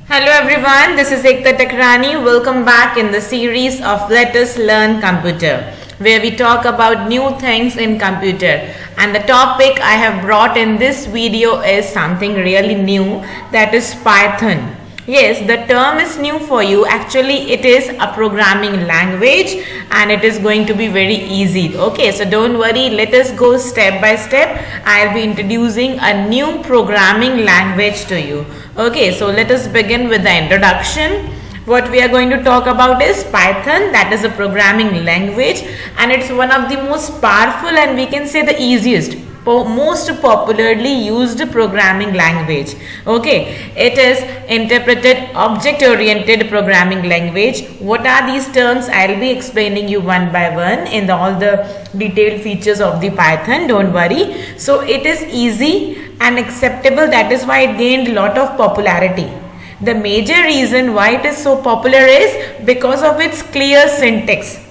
Hello everyone, this is Ekta Takrani. Welcome back in the series of Let Us Learn Computer, where we talk about new things in computer. And the topic I have brought in this video is something really new, that is Python. Yes, the term is new for you. Actually, it is a programming language and it is going to be very easy. Okay, so don't worry, let us go step by step. I'll be introducing a new programming language to you. Okay, so let us begin with the introduction. What we are going to talk about is Python, that is a programming language, and it's one of the most powerful and we can say the easiest, most popularly used programming language. Okay, it is interpreted object oriented programming language. What are these terms? I'll be explaining you one by one in all the detailed features of the Python. Don't worry. So it is easy and acceptable. That is why it gained a lot of popularity. The major reason why it is so popular is because of its clear syntax.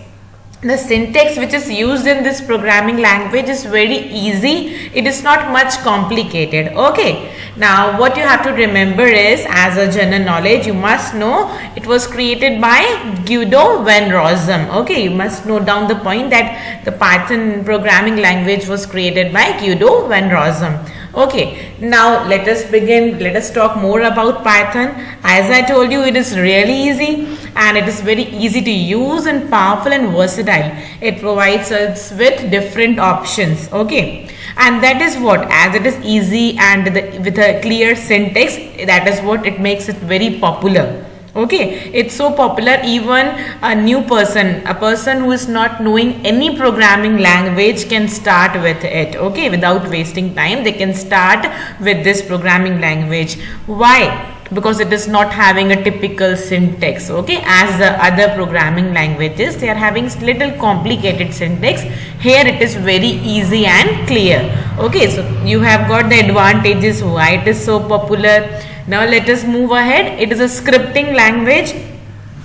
The syntax which is used in this programming language is very easy. It is not much complicated. Okay. Now what you have to remember is, as a general knowledge, you must know it was created by Guido van Rossum. Okay. You must note down the point that the Python programming language was created by Guido van Rossum. Okay, now let us begin. Let us talk more about Python. As I told you, it is really easy and it is very easy to use and powerful and versatile. It provides us with different options. Okay, and that is what, as it is easy and with a clear syntax, that is what it makes it very popular. Okay, it's so popular, even a new person, a person who is not knowing any programming language can start with it. Okay, without wasting time, they can start with this programming language. Why? Because it is not having a typical syntax. Okay, as the other programming languages, they are having little complicated syntax. Here it is very easy and clear. Okay, so you have got the advantages why it is so popular. Now let us move ahead. It is a scripting language.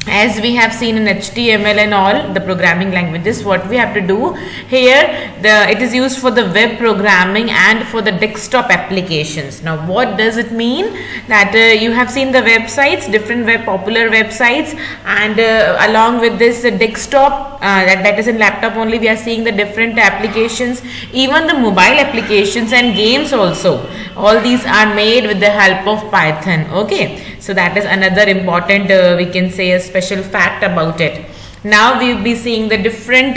As we have seen in HTML and all the programming languages, what we have to do here, it is used for the web programming and for the desktop applications. Now what does it mean? That you have seen the websites, different popular websites, and along with this desktop, that is in laptop only, we are seeing the different applications, even the mobile applications and games also. All these are made with the help of Python. Okay, so that is another important, we can say, a special fact about it. Now we will be seeing the different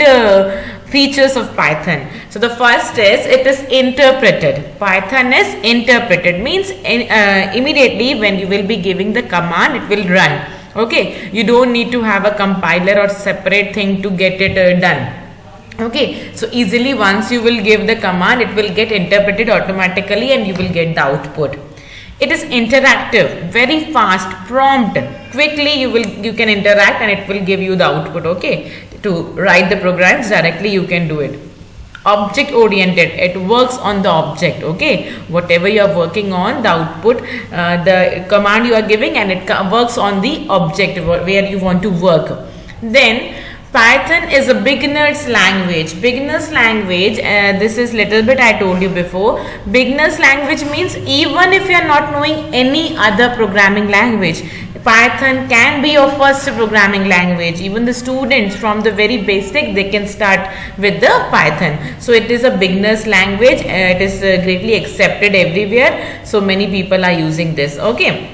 features of Python. So the first is, it is interpreted. Python is interpreted, means immediately when you will be giving the command, it will run. Okay, you don't need to have a compiler or separate thing to get it done. Okay, so easily once you will give the command, it will get interpreted automatically and you will get the output. It is interactive, very fast, prompt, quickly you can interact and it will give you the output. Okay, to write the programs directly you can do it. Object oriented, it works on the object. Okay, whatever you are working on, the output, the command you are giving, and it works on the object where you want to work. Then Python is a beginner's language. Beginner's language, this is little bit I told you before. Beginner's language means even if you are not knowing any other programming language, Python can be your first programming language. Even the students from the very basic, they can start with the Python. So it is a beginner's language. It is greatly accepted everywhere. So many people are using this. Okay.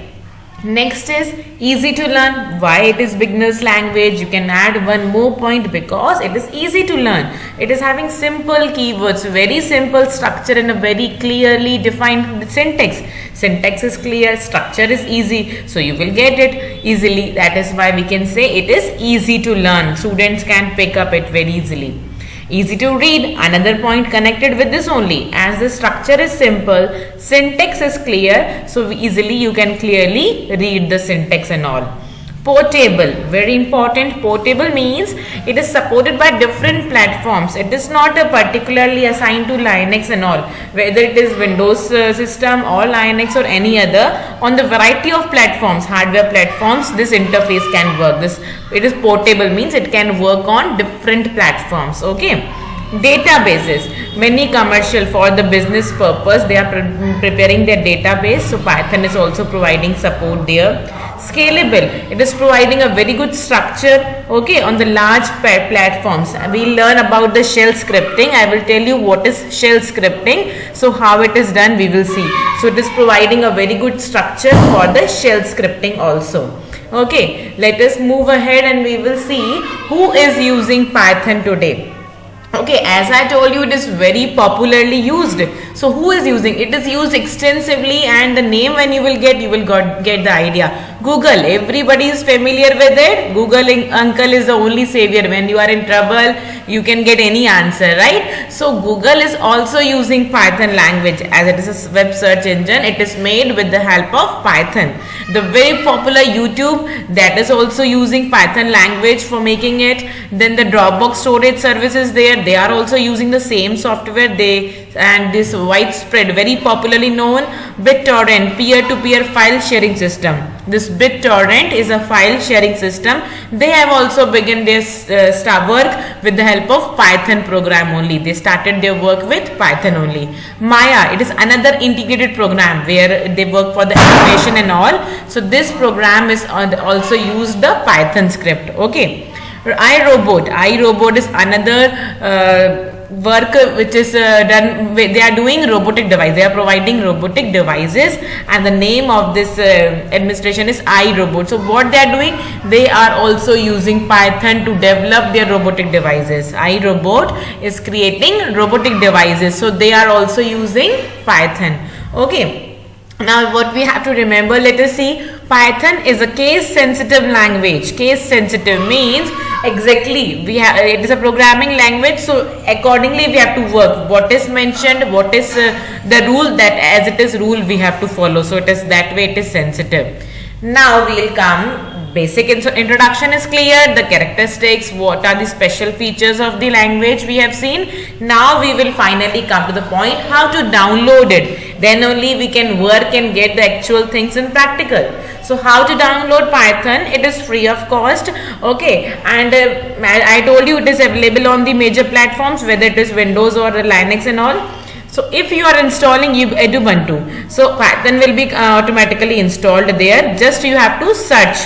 Next is easy to learn. Why it is beginner's language? You can add one more point, because it is easy to learn. It is having simple keywords, very simple structure and a very clearly defined syntax. Syntax is clear, structure is easy, so you will get it easily. That is why we can say it is easy to learn. Students can pick up it very easily. Easy to read, another point connected with this only. As the structure is simple, syntax is clear, so easily you can clearly read the syntax and all. Portable, very important. Portable means it is supported by different platforms. It is not particularly assigned to Linux and all. Whether it is Windows system or Linux or any other, on the variety of platforms, hardware platforms, this interface can work. It is portable, means it can work on different platforms. Okay. Databases, many commercial for the business purpose, they are preparing their database, so Python is also providing support there. Scalable, it is providing a very good structure, okay, on the large platforms. We learn about the shell scripting. I will tell you what is shell scripting, so how it is done we will see. So it is providing a very good structure for the shell scripting also. Okay, let us move ahead and we will see who is using Python today. Okay, as I told you, it is very popularly used. So who is using it? Is used extensively, and the name when you will get, you will get the idea. Google, everybody is familiar with it. Google uncle is the only savior. When you are in trouble, you can get any answer, right? So Google is also using Python language, as it is a web search engine. It is made with the help of Python. The very popular YouTube, that is also using Python language for making it. Then the Dropbox storage service is there. They are also using the same software. And this widespread, very popularly known BitTorrent, peer-to-peer file sharing system. This BitTorrent is a file sharing system. They have also begun their work with the help of Python program only. They started their work with Python only. Maya, it is another integrated program where they work for the animation and all. So this program is also used the Python script. Okay. iRobot is another work which is done. They are doing robotic device. They are providing robotic devices, and the name of this administration is iRobot. So what they are doing, they are also using Python to develop their robotic devices. iRobot is creating robotic devices, so they are also using Python. Okay, now what we have to remember, let us see. Python is a case sensitive language. Case sensitive means exactly it is a programming language, so accordingly we have to work. What is mentioned, what is the rule, that as it is rule we have to follow. So it is that way, it is sensitive. Now we will come. Basic introduction is clear. The characteristics, what are the special features of the language we have seen. Now we will finally come to the point how to download it. Then only we can work and get the actual things in practical. So how to download Python? It is free of cost. Okay, and I told you it is available on the major platforms, whether it is Windows or Linux and all. So if you are installing Ubuntu, so Python will be automatically installed there. Just you have to search,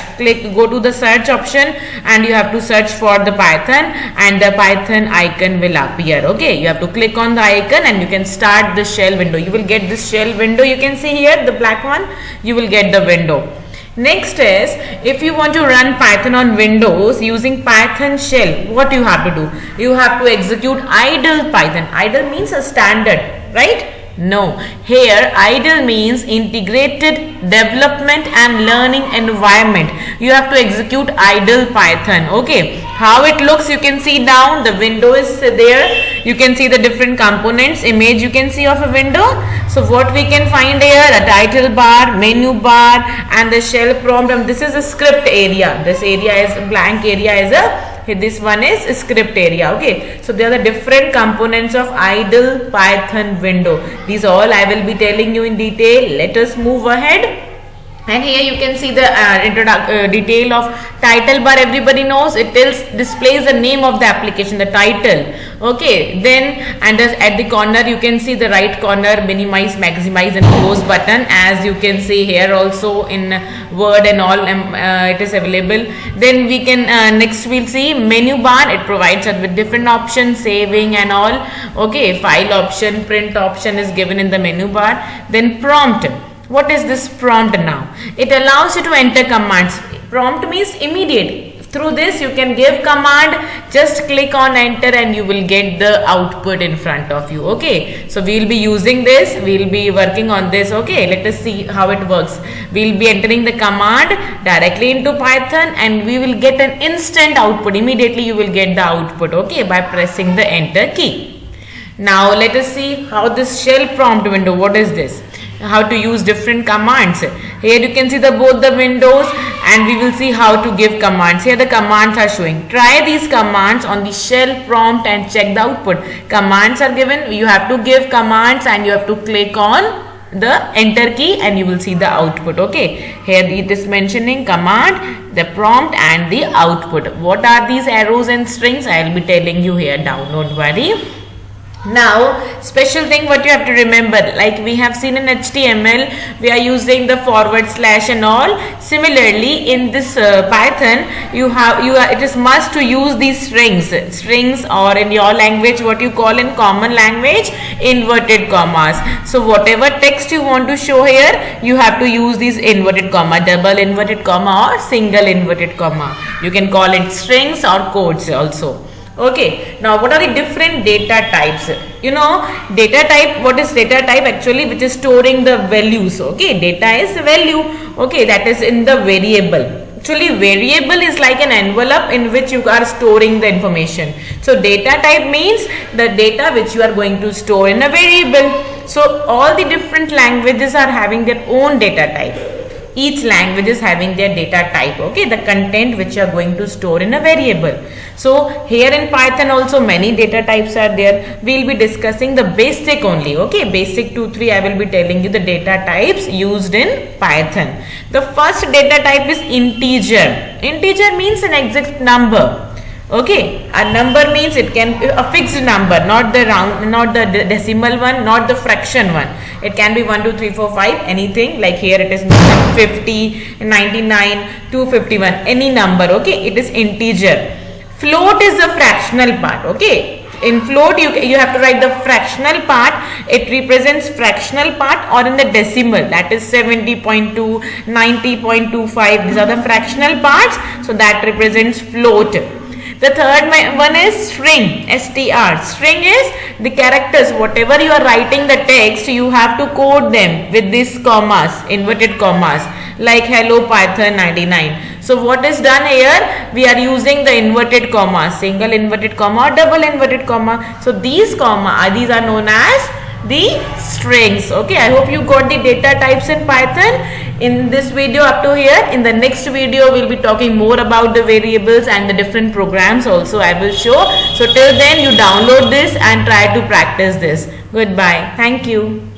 go to the search option and you have to search for the Python, and the Python icon will appear. Okay, you have to click on the icon and you can start the shell window. You will get this shell window. You can see here the black one. You will get the window. Next is, if you want to run Python on Windows using Python shell, what you have to do? You have to execute idle Python. Idle means a standard, right? No, here idle means integrated development and learning environment. You have to execute idle Python. Okay, how it looks, you can see down, the window is there. You can see the different components, image you can see of a window. So what we can find here, a title bar, menu bar, and the shell prompt. And this is a script area. This area is blank area, is this one is a script area. Okay, so there are the different components of idle Python window. These all I will be telling you in detail. Let us move ahead. And here you can see the detail of title bar. Everybody knows it displays the name of the application, the title. Okay, then and at the corner you can see the right corner, minimize, maximize and close button, as you can see here also in Word and all. It is available. Then we can next we'll see menu bar. It provides us with different options, saving and all. Okay, file option, print option is given in the menu bar. Then prompt. What is this prompt now? It allows you to enter commands. Prompt means immediate. Through this you can give command, just click on enter and you will get the output in front of you. Okay, so we will be using this, we will be working on this. Okay, let us see how it works. We will be entering the command directly into Python and we will get an instant output. Immediately you will get the output, okay, by pressing the enter key. Now let us see how this shell prompt window, what is this? How to use different commands. Here you can see both the windows, and we will see how to give commands. Here the commands are showing. Try these commands on the shell prompt and check the output. Commands are given. You have to give commands and you have to click on the enter key and you will see the output. Okay, here it is mentioning command, the prompt and the output. What are these arrows and strings? I will be telling you here down, don't worry. Now, special thing what you have to remember, like we have seen in HTML, we are using the forward slash and all. Similarly, in this Python, it is must to use these strings, or in your language, what you call in common language, inverted commas. So, whatever text you want to show here, you have to use these inverted comma, double inverted comma or single inverted comma. You can call it strings or quotes also. Okay, now what are the different data types? You know, data type, what is data type actually? Which is storing the values. Okay, data is value. Okay, that is in the variable. Actually, variable is like an envelope in which you are storing the information. So, data type means the data which you are going to store in a variable. So, all the different languages are having their own data type. Each language is having their data type, okay, the content which you are going to store in a variable. So here in Python also many data types are there. We will be discussing the basic only, okay, basic 2-3 I will be telling you the data types used in Python. The first data type is integer. Integer means an exact number. Okay, a number means it can be a fixed number, not the round, not the decimal one, not the fraction one. It can be 1, 2, 3, 4, 5, anything, like here it is 50, 99, 251, any number. Okay, it is integer. Float is the fractional part. Okay, in float you have to write the fractional part. It represents fractional part or in the decimal, that is 70.2, 90.25. These are the fractional parts, so that represents float. The third one is string, str. String is the characters, whatever you are writing the text, you have to code them with these commas, inverted commas, like hello Python 99. So what is done here? We are using the inverted comma, single inverted comma or double inverted comma. So these these are known as the strings. Okay, I hope you got the data types in Python. In this video up to here, in the next video we'll be talking more about the variables and the different programs also I will show. So till then you download this and try to practice this. Goodbye. Thank you.